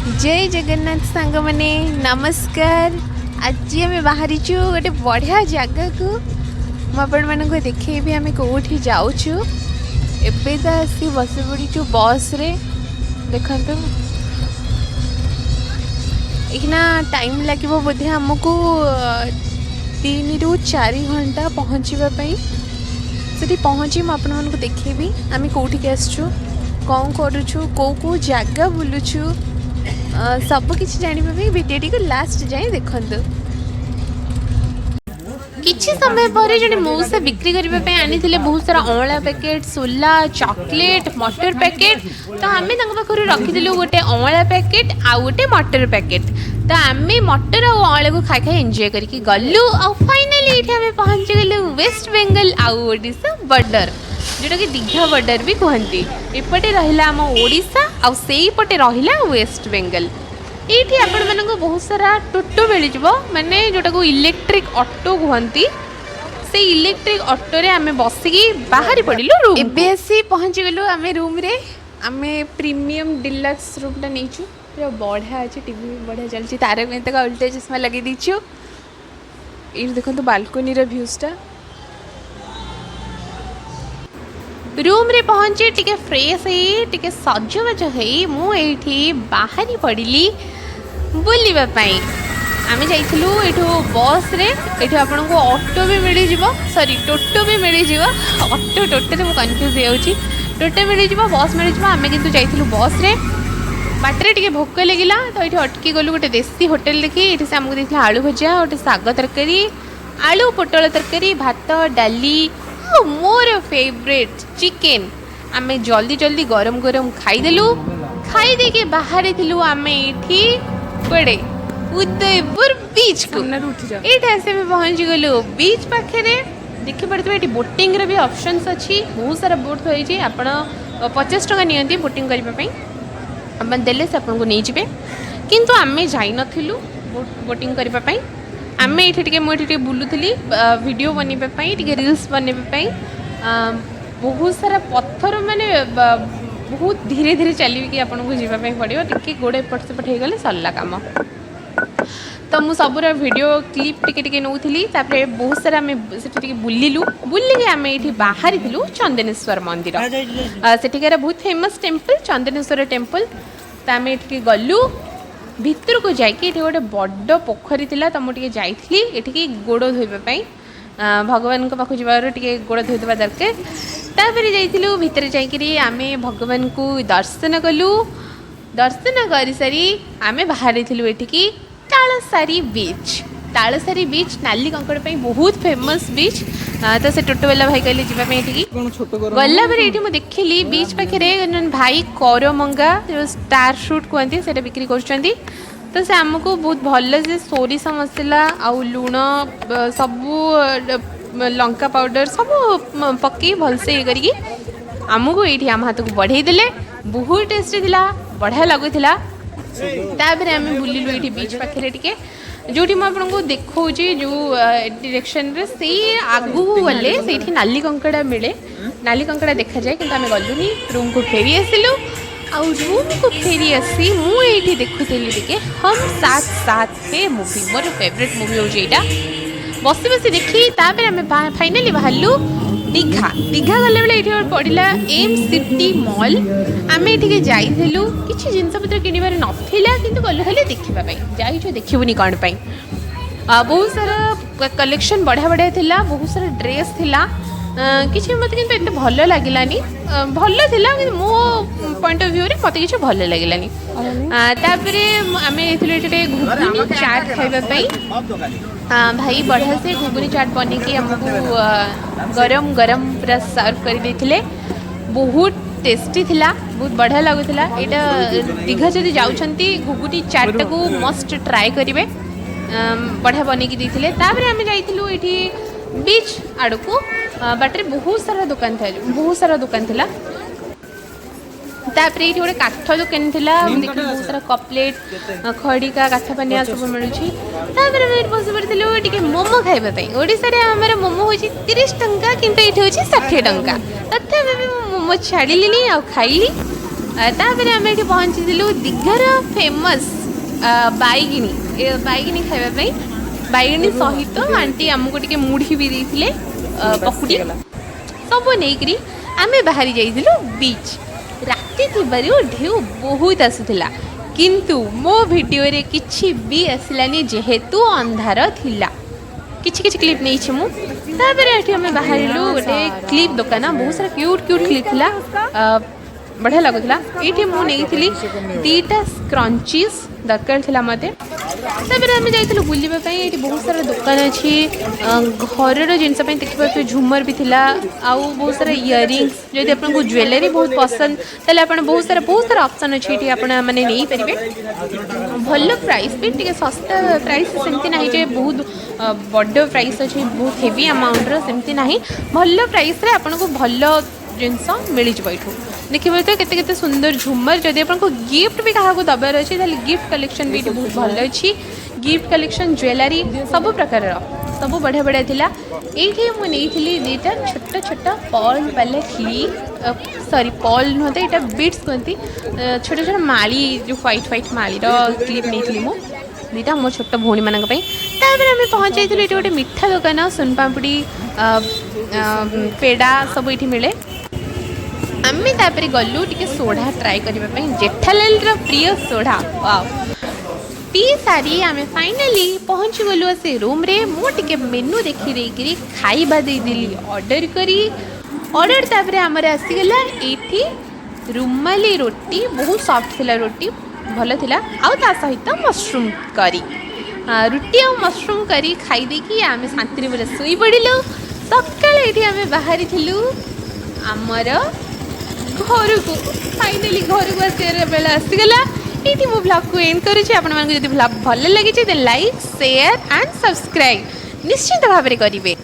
जय जगन्नाथ सांग मैंने नमस्कार। आज आम बाहरी गोटे बढ़िया जगह को मुझे देखेबी आम कौटी जाऊँ एबे तो आसी बस पड़ू बस रे देखु इना टाइम लगे बोधे आमको 3 ରୁ 4 घंटा पहुँचापी से पहुँची मुझे देखेबी आम कौटिक आसचु कौन करुचु कौ जगह बुलुचु सब किसी जानापी भिडियो को लास्ट जाए देखु। किछि समय पर जड़े मौसा बिक्री करने आनी बहुत सारा अँला पैकेट सोला चॉकलेट मटर पैकेट तो आम पाखु रखीलु गोटे अँला पैकेट आउ गोटे मटर पैकेट तो आम मटर और अँला को खाई खाई एंजॉय करके गलु आ फाइनली ये आम पहुँची गलु वेस्ट बेंगल आउ ओडिशा बॉर्डर जोटा कि दीघा बॉर्डर भी कहती एपटे रहा आम ओडिशा आउ सेपटे रहा वेस्ट बेंगल ये आपण मानक बहुत सारा टोटो मिल माने जोटा को इलेक्ट्रिक ऑटो कहती से इलेक्ट्रिक ऑटो रे आमे बसिकी बाहरी पड़िलु रूम एबे आसी पहुँची गलु आमे रूम रे आमे प्रीमियम डिलक्स रूम टा नहींचु पूरा बढ़िया अच्छे टीवी भी बढ़िया चलती तारक मेहता का उल्टा चश्मा लगे दीचु ये देखो बालकोनी रे व्यूजटा रूम रे पहुँचे टिके फ्रेश है टिके सजबाज है मुझे बाहरी पड़िली बुलवाई आम जाइलु यू बस रे ये आपन को ऑटो भी मिल सॉरी टोटो भी मिल ऑटो टोटे मुझे कन्फ्यूज हो टोटो मिल बस मिल आम कि जाइलु बस रे बाटर टे भोक लगिला तो ये अटकी गलु गोटे देसी होटेल देखी ये से आमको देती आलू भजा गोटे साग तरकारी आलू पोटल तरकारी भात डाली मोर फेवरेट चिकेन आमे जल्दी जल्दी गरम गरम खाईदेलु खाई दे के बाहर थिलु आमे एठी पड़े उदयपुर बीच को ये से भी पहुँची गलु बीच पाखे देखी पड़े ये बोटिंग रे भी ऑप्शंस अच्छी बहुत सारा बोट थी आप 50 टका नियंती बोटिंग करने अपन देले से आपको नहीं जाए किंतु आमे जाई नथिलु बोटिंग करने आमे ये मुझे बुलूली वीडियो बनवाई टे रिल्स बनवाई बहुत सारा पत्थर माने बहुत धीरे धीरे चलिए कि आपको जावाई पड़ो टे गोड़ एपट सेपट हो गले सरला कम तो मुझ सब वीडियो क्लिप टिके नौली बहुत सारा आम से बुलिलु बुलिक आम ये बाहरी थिलु चंदनेश्वर मंदिर सेठिकार बहुत फेमस टेम्पल चंदनेश्वर टेम्पल तो आम ये गलु भितर को जाकि गोटे बड़ पोखरी थी तो मुझे जाइली ये गोड़ धोवाई भगवान पाखु जबार टे गोड़ धोदेवा दरकार तापर जाइलु भितर जाकि आम भगवान को दर्शन कलु दर्शन कर सारी आम बाहर थिलु एठिकी तालसारी बीच नाली कंकड़ बहुत फेमस बीच तो से टोटोवाला भाई कहले जावाई गला ये देखिली बीच पाखे भाई करमंगा जो स्टार शूट कहते हैं बिक्री कर तो से आमको बहुत भल से सोरिष मसला आउ लुण सबू लंका पाउडर सब पकई भलसे ये करी आमको ये आम हाथ को बढ़े देले बहुत टेस्टी थिला बढ़िया लगुला तापर आम बुलिलु ये बीच पाखे टिके जो आपको देखा जो डायरेक्शन रे से आगू गले से नाली कंकड़ा मिले नाली कंकड़ा देखा जाए कि आम गलुनी रूम को फेरी आसिलु आ रूम को फेरी आसी मुझे देखुली टे हम साथ साथ है मूवी मोर फेवरेट मूवी हूँ यहाँ बसी बसी देखी तापर आम फाइनाली बाहरलु दीघा दीघा गला बेले ये पड़ा एम सिटी मॉल आम ये जाइलु किसी जिनस पत्र किणवार नाला कि गलु खाली देखापी जाइए देखबूनी कौन पाई बहुत सारा कलेक्शन बढ़िया बढ़िया थिला बहुत सारा ड्रेस थिला किसी मत कि एत भल लगिलानी भल थिला कि मो पॉइंट ऑफ व्यू रे मत किसी भल लगिलानी तापर आम ये घुगुनी चाट खाइबापी भाई बढ़िया से घुगुनी चाट बनिकी आमको गरम गरम पूरा सर्व कर देथिले बहुत टेस्टी थिला बहुत बढ़िया लगुला यहाँ दीघा जदि जाउछंती घुगुनी चाट को मस्ट ट्राए करेंगे बढ़िया बनिकी देथिले तापर आम जाइलु ये बीच आड़ को बाटर बहुत सारा दुकान था बहुत सारा दुकान थिला तापर ये गोटे काठ दुकान थिला देखिए बहुत सारा कपलेट खड़िका काठ पानिया सब मिलूँ तापर बस पड़े टे मोमो खाइबापी ओडिशा रे आमर मोमो हो 30 टंका किंतु ये हूँ 60 टंका तथापि मोमो छाड़ी आउ खाइली तापर आम ये पहुँची दीघार फेमस बैगिनी खावाई बैगिनी सहित आंटी आमको टे मुढ़ी भी देते पकुड़ी सब नहीं आम बाहरी जाइलु बीच राति ढेउ बहुत आसूला किंतु मो वीडियो रे किछि भी आसलानी जेहेतु अंधार थिला किछि किछि क्लिप नहीं मु तापर आम बाहर गोटे क्लिप दुकान बहुत सारा क्यूट क्यूट क्लिप थिला बढ़िया लगुला ये मुझे दीटा स्क्रंचीज दरकार थी मत तापर आम जाइलु बुलवाई ये बहुत सारा दुकान अच्छी घर जिनस देखिए झुमर भी थिला आउ बहुत सारा इयरिंग्स जदि आपको ज्वेलरी बहुत पसंद तेल आप बहुत सारा ऑप्शन अच्छी ये आपने नहीं पारे भल प्राइस भी टे सस्ता प्राइस सेमती ना बहुत बड़ प्राइस अच्छे बहुत हेवी अमाउंटर सेमती ना भल प्राइस आपको भल जिनस मिल जाए देखिए तो केते सुंदर झुमर जदि आपको गिफ्ट भी क्या दबार अच्छे गिफ्ट कलेक्शन भी बहुत भल अच्छी गिफ्ट कलेक्शन ज्वेलरी सब प्रकार सब बढ़िया बढ़िया थिला ये मुझे दीटा छोट छोट पर्ल वाले क्लिप सॉरी पर्ल नुहत यहाँ बीट्स कहती छोट छोट माली जो व्हाइट व्हाइट मालीर क्लिप नहीं मु दीटा मो छोट भौणी मान आम पहुँच जाइए गोटे मिठा दुकान सुनपापुड़ी पेड़ा सब ये मिले आम तापर गलु टे सोढ़ा ट्राए करने जेठालाल प्रिय सोढ़ा वाओ पी सारी आम फाइनाली पहुँची गलु से रूम रे मुझे मेनू देखी देकरी खाइबा देदेली ऑर्डर करी ऑर्डर तापर आमर आसीगला ये रुमाली रोटी बहुत सॉफ्ट थिला रोटी भल थिला आउ ता सहित मशरूम करी रुटी आ मशरूम करी खाई देकी आम शांति बोले सोई पड़िलु सकाळ ये आम बाहरी थिलु आमर घर को फाइनाली घर को आसार बेला आसीगला ये मो ब्लॉग को एंड करुँच आपको जब ब्लॉग भल लगी लाइक शेयर एंड सब्सक्राइब निश्चित भाव में करेंगे।